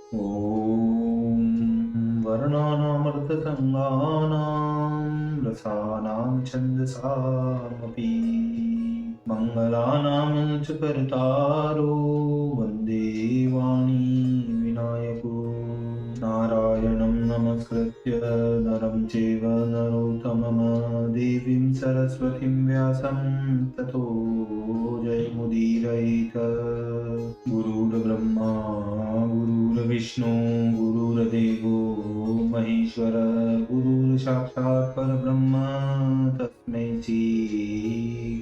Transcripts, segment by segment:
ॐ वर्णानामर्थसङ्गानां रसानां छन्दसामपि मङ्गलानां च कर्तारो वन्दे वाणी विनायको नारायणं नमस्कृत्य नरं चैव नरोत्तमं देवीं सरस्वतीं व्यासं ततो जयमुदीरयेत् गुरुर्ब्रह्मा गुरुर्विष्णु गुरुर्देवो महेश्वर गुरुर्साक्षात् परब्रह्म तस्मै श्री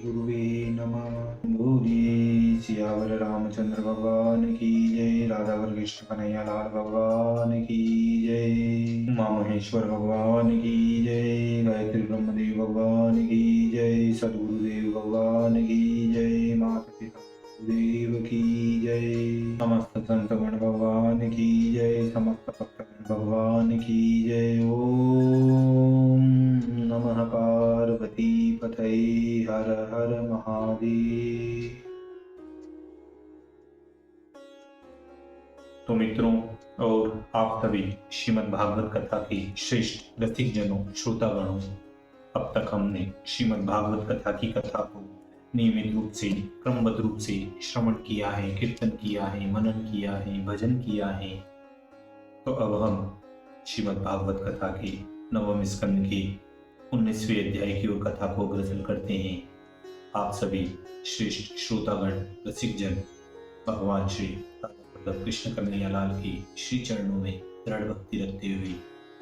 गुरुवे नमः। बोलिए सियावर रामचंद्र भगवान की जय, राधावर कृष्ण कन्हैया लाल भगवान की जय, उमा महेश्वर भगवान की जय, गायत्री ब्रह्मदेव भगवान की जय, सदगुरुदेव भगवान की जय, माता पिता देव की जय, समस्त संतगण भगवान की जय, समस्त भक्तगण भगवान की जय। ओम नमः पार्वती पतये हर हर महादेव। तो मित्रों और आप सभी श्रीमद् भागवत कथा के श्रेष्ठ रसिक जनों, श्रोतागणों, अब तक हमने श्रीमद् भागवत कथा की कथा को नियमित रूप से, क्रमबद्ध रूप से श्रवण किया है, कीर्तन किया है, मनन किया है, भजन किया है। तो अब हम श्रीमद् भागवत कथा के नवम स्कंद के 19वें अध्याय की ओर कथा को अग्रसर करते हैं। आप सभी श्रेष्ठ श्रोतागण, रसिक जन भगवान श्री राधा कृष्ण कन्हैया लाल के श्री चरणों में दृढ़ भक्ति रखते हुए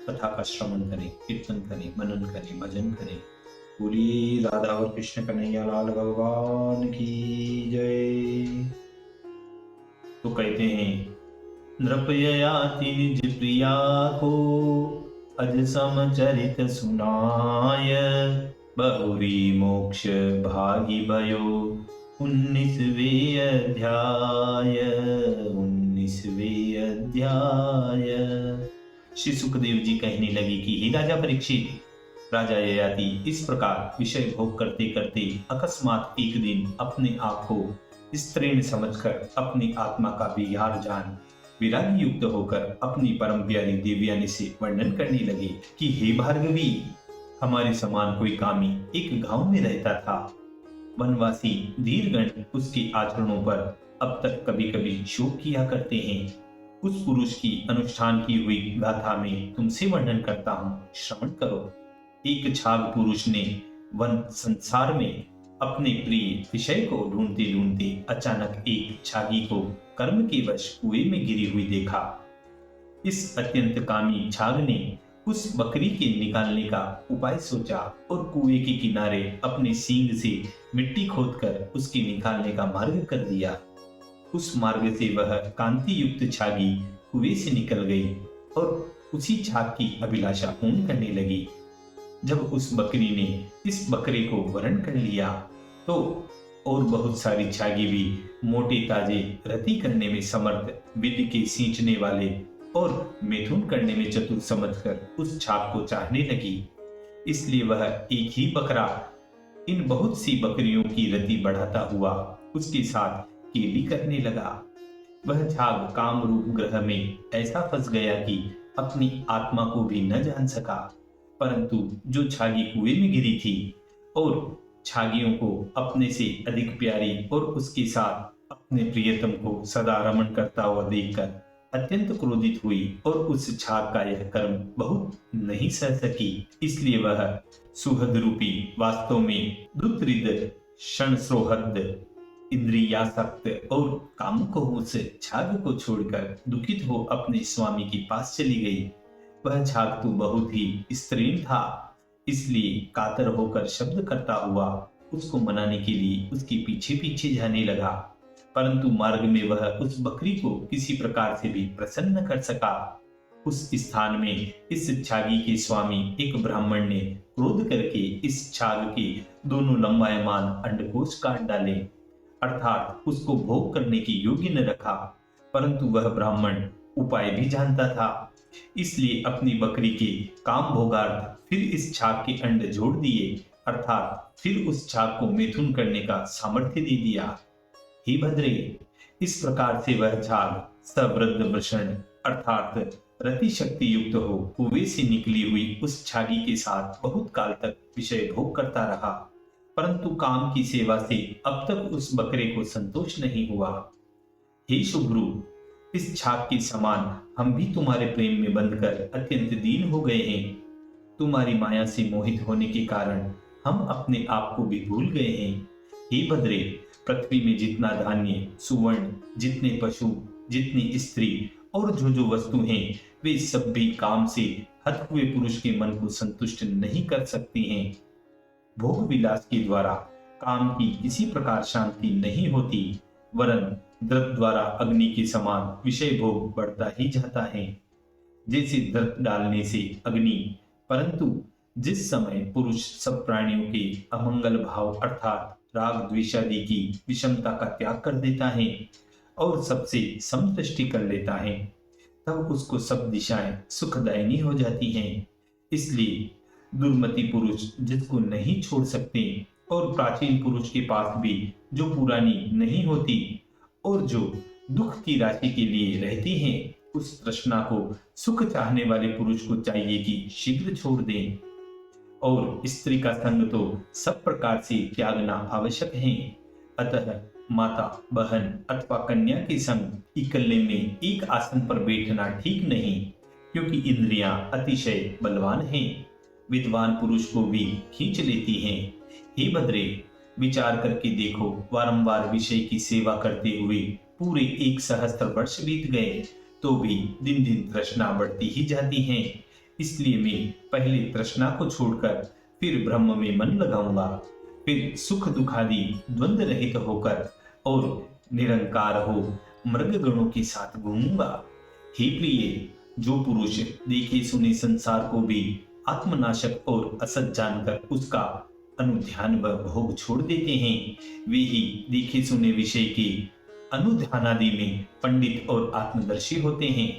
कथा का श्रवण करें, कीर्तन करें, मनन करें, भजन करें। बोलिए राधा और कृष्ण कन्हैया लाल भगवान की जय। तो कहते हैं, नृपययाति निज प्रिया को अज समचरित सुनाय, बहुरी मोक्ष भागी भयो 19वें अध्याय। 19वें अध्याय। श्री सुखदेव जी कहने लगे कि हे राजा परीक्षित, राजा ययाति इस प्रकार विषय भोग करते करते अकस्मात एक दिन अपने आप को स्त्रीण समझकर अपनी आत्मा का विहार जान विरागी युक्त होकर अपनी परम प्यारी देवयानी से वर्णन करने लगे कि हे भार्गवी, हमारे समान कोई कामी एक गांव में रहता था। वनवासी धीरगण उसके आचरणों पर अब तक कभी कभी शोक किया करते हैं। उस पुरुष की अनुष्ठान की हुई गाथा में तुमसे वर्णन करता हूँ, श्रवण करो। एक छाग पुरुष ने वन संसार में अपने प्रिय विषय को ढूंढते ढूंढते अचानक एक छागी को कर्म के वश कुएं में गिरी हुई देखा। इस अत्यंत कामी छाग ने उस बकरी के निकालने का उपाय सोचा और कुएं के किनारे अपने सींग से मिट्टी खोदकर उसके निकालने का मार्ग कर दिया। उस मार्ग से वह कांति युक्त छागी कुएं से निकल गई और उसी छाग की अभिलाषा पूर्ण करने लगी। जब उस बकरी ने इस बकरे को वरण कर लिया तो और बहुत सारी छागी भी मोटे ताजे रति करने में समर्थ, विधि के सींचने वाले और मैथुन करने में चतुर समझकर उस छाग को चाहने लगी। इसलिए वह एक ही बकरा इन बहुत सी बकरियों की रति बढ़ाता हुआ उसके साथ केली करने लगा। वह छाग काम रूप ग्रह में ऐसा फंस गया कि अपनी आत्मा को भी न जान सका। परंतु जो छागी कुएं में गिरी थी और छागियों को अपने से अधिक प्यारी और उसके साथ अपने प्रियतम को सदा रमण करता हुआ देखकर अत्यंत क्रोधित हुई और उस छाग का यह कर्म बहुत नहीं सह सकी। इसलिए वह सुहद रूपी, वास्तव में दुत्रिद, क्षणस्रोहद, इंद्रियासक्त और कामुक उस छाग को छोड़कर दुखित हो अपने स्वामी के पास चली गई। वह छाग तो बहुत ही स्त्रीण था, इसलिए कातर होकर शब्द करता हुआ उसको मनाने के लिए उसके पीछे पीछे जाने लगा। परंतु मार्ग में वह उस बकरी को किसी प्रकार से भी प्रसन्न न कर सका। उस स्थान में इस छागी के स्वामी एक ब्राह्मण ने क्रोध करके इस छाग के दोनों लंबायमान अंडकोश काट डाले, अर्थात उसको भोग करने की योग्य न रखा। परंतु वह ब्राह्मण उपाय भी जानता था, इसलिए अपनी बकरी के काम भोगार्थ फिर इस छाग के अंड जोड़ दिए, अर्थात फिर उस छाग को मैथुन करने का सामर्थ्य दे दिया। हे भद्रे, इस प्रकार से वह छाग सवृद्ध वृषण अर्थात रति शक्ति युक्त हो, कुएं से निकली हुई उस छागी के साथ बहुत काल तक विषय भोग करता रहा, परंतु काम की सेवा से अब तक उस बकरे को संतोष नहीं हुआ। हे शुभ्रू, इस छाग के समान हम भी तुम्हारे प्रेम में बंधकर अत्यंत दीन हो गए हैं। तुम्हारी माया से मोहित होने के कारण हम अपने आप को भी भूल गए हैं। हे भद्रे, पृथ्वी में जितना धान्य, सुवर्ण, जितने पशु, जितनी स्त्री और जो वस्तु हैं, वे सब भी काम से हत हुए पुरुष के मन को संतुष्ट नहीं कर सकती हैं। भोग विलास के द्वारा काम की किसी प्रकार शांति नहीं होती, वरन द्रव्य द्वारा अग्नि के समान विषय भोग बढ़ता ही जाता है। जैसे द्रव्य डालने से अग्नि, परंतु जिस समय पुरुष सब प्राणियों के अमंगल भाव अर्थात राग द्वेषादि की विषमता का त्याग कर देता है और सबसे समदृष्टि कर लेता है, तब उसको सब दिशाएं सुखदायिनी हो जाती हैं। इसलिए दुर्मति पुरुष जिसको नहीं छोड़ सकते और प्राचीन पुरुष के पास भी जो पुरानी नहीं होती और जो दुख की राशि के लिए रहती हैं, उस तृष्णा को सुख चाहने वाले पुरुष को चाहिए कि शीघ्र छोड़ दें। और स्त्री का संग तो सब प्रकार से त्यागना आवश्यक है। अतः माता, बहन अथवा कन्या के संग इकल्ले में एक आसन पर बैठना ठीक नहीं, क्योंकि इंद्रियां अतिशय बलवान हैं, विद्वान पुरुष को भी खींच लेती हैं। हे भद्रे, विचार करके देखो, बारंबार विषय की सेवा करते हुए पूरे 1 सहस्त्र वर्ष बीत गए, तो भी दिन दिन तृष्णा बढ़ती ही जाती है। इसलिए मैं पहले तृष्णा को छोड़कर फिर ब्रह्म में मन लगाऊंगा, फिर सुख दुखादि द्वंद्व रहित होकर और निरंकार हो मृग गणों के साथ घूमूंगा। हे प्रिय, जो पुरुष देखे सुने संसार को भी आत्मनाशक और असत जानकर उसका अनुध्यान व भोग छोड़ देते हैं, वे ही देखे सुने विषय के अनुध्यानादि में पंडित और आत्मदर्शी होते हैं।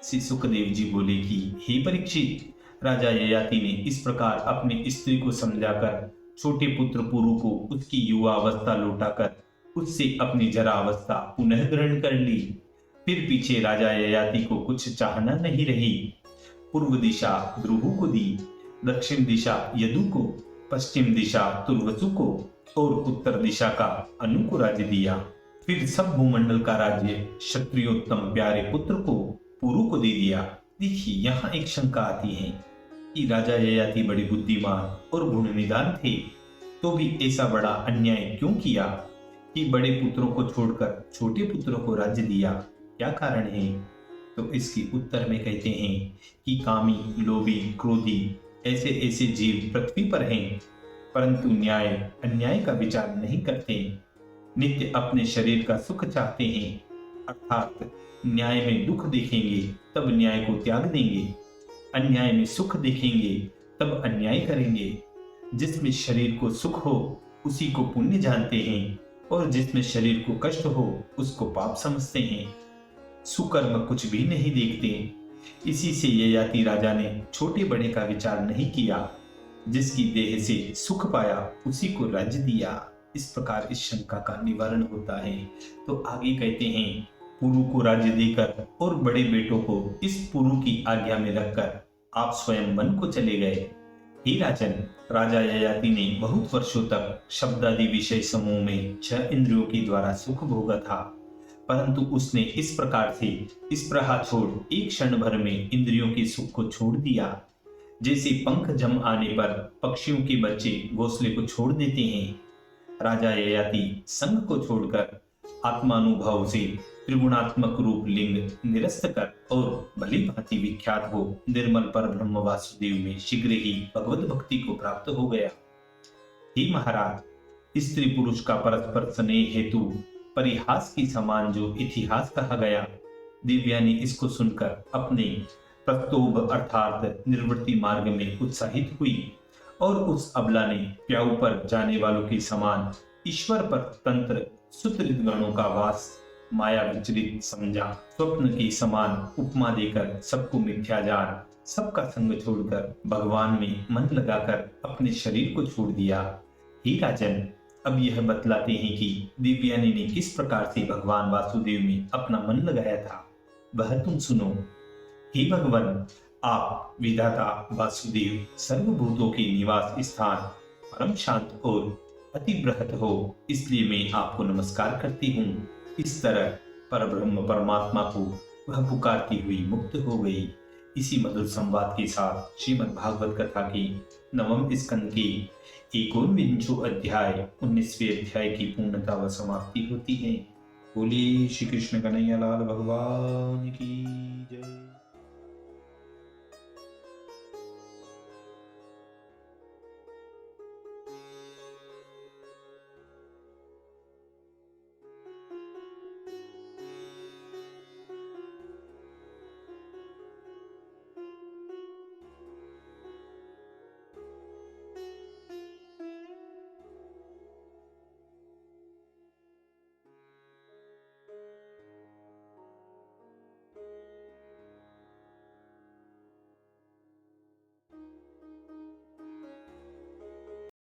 श्री सुखदेव जी बोले कि हे परीक्षित, राजा ययाति ने इस प्रकार अपनी स्त्री को समझाकर छोटे पुत्र पुरु को उसकी युवा अवस्था लौटाकर उससे अपनी जरा अवस्था पुनः ग्रहण कर ली। फिर पीछे राजा ययाति को कुछ चाहना नहीं रही। पूर्व दिशा ध्रुव को दी, दक्षिण दिशा यदु को, पश्चिम दिशा तुर्वसु को और उत्तर दिशा का अनु को राज्य दिया। फिर सब भूमंडल का राज्य क्षत्रियोत्तम प्यारे पुत्र को पुरु को दे दिया। देखिए, यहाँ एक शंका आती है कि राजा ययाति बड़े बुद्धिमान और गुणनिधान थे, तो भी ऐसा बड़ा अन्याय क्यों किया कि बड़े पुत्रों को छोड़कर छोटे पुत्रों को राज्य दिया? क्या कारण है? तो इसके उत्तर में कहते हैं कि कामी, लोभी, क्रोधी ऐसे ऐसे जीव पृथ्वी पर हैं, परंतु न्याय अन्याय का विचार नहीं करते। नित्य अपने शरीर का सुख चाहते हैं, अर्थात न्याय में दुख देखेंगे तब न्याय को त्याग देंगे, अन्याय में सुख देखेंगे तब अन्याय करेंगे। जिसमें शरीर को सुख हो उसी को पुण्य जानते हैं, और जिसमें शरीर को कष्ट हो उसको पाप समझते हैं। सुकर्म कुछ भी नहीं देखते। इसी से ययाति राजा ने छोटे बड़े का विचार नहीं किया, जिसकी देह से सुख पाया उसी को राज्य दिया। इस प्रकार इस शंका का निवारण होता है। तो आगे कहते हैं, पुरु को राज्य देकर और बड़े बेटों को इस पुरु की आज्ञा में रखकर आप स्वयं वन को चले गए। हे राजन, राजा ययाति ने बहुत वर्षों तक शब्दादि विषय समूह में 6 इंद्रियों के द्वारा सुख भोगा था, परंतु उसने इस प्रकार से इस प्रहा छोड़ एक क्षण भर में इंद्रियों के सुख को छोड़ दिया। जैसे पंख जम आने पर पक्षियों के बच्चे घोंसले को छोड़ देते हैं, राजा ययाति संग को छोड़कर आत्मानुभव से त्रिगुणात्मक रूप लिंग निरस्त कर और भली भांति विख्यात हो निर्मल पर ब्रह्म वासुदेव में शीघ्र ही भगवत भक्ति को प्राप्त हो गया। हे महाराज, स्त्री पुरुष का परस्पर स्नेह हेतु परिहास की समान जो इतिहास कहा गया, दिव्या ने इसको सुनकर अपने प्रस्तोभ अर्थात निर्वृत्ति मार्ग में उत्साहित हुई और उस अबला ने प्याऊ पर जाने वालों के समान ईश्वर पर तंत्र सुतरित गणों का वास माया विचलित समझा। स्वप्न के समान उपमा देकर सबको मिथ्या जान, सबका संग छोड़कर भगवान में मन लगाकर अपने शरीर को छोड़ दिया। हे राजन, अब यह बतलाते हैं कि दिव्यानी ने किस प्रकार से भगवान वासुदेव में अपना मन लगाया था। वह तुम सुनो। हे भगवान, आप विधाता वासुदेव सर्वभूतों के निवास स्थान, परम शांत और अति बृहत हो, इसलिए मैं आपको नमस्कार करती हूँ। इस तरह परब्रह्म परमात्मा को वह पुकारती हुई मुक्त हो गई। इसी मधुर संवाद के साथ श्रीमद् भागवत कथा की नवम स्कंद के एकोनविंशो अध्याय 19वें अध्याय की पूर्णता व समाप्ति होती है। बोलिए श्री कृष्ण कन्हैया लाल भगवान की जय।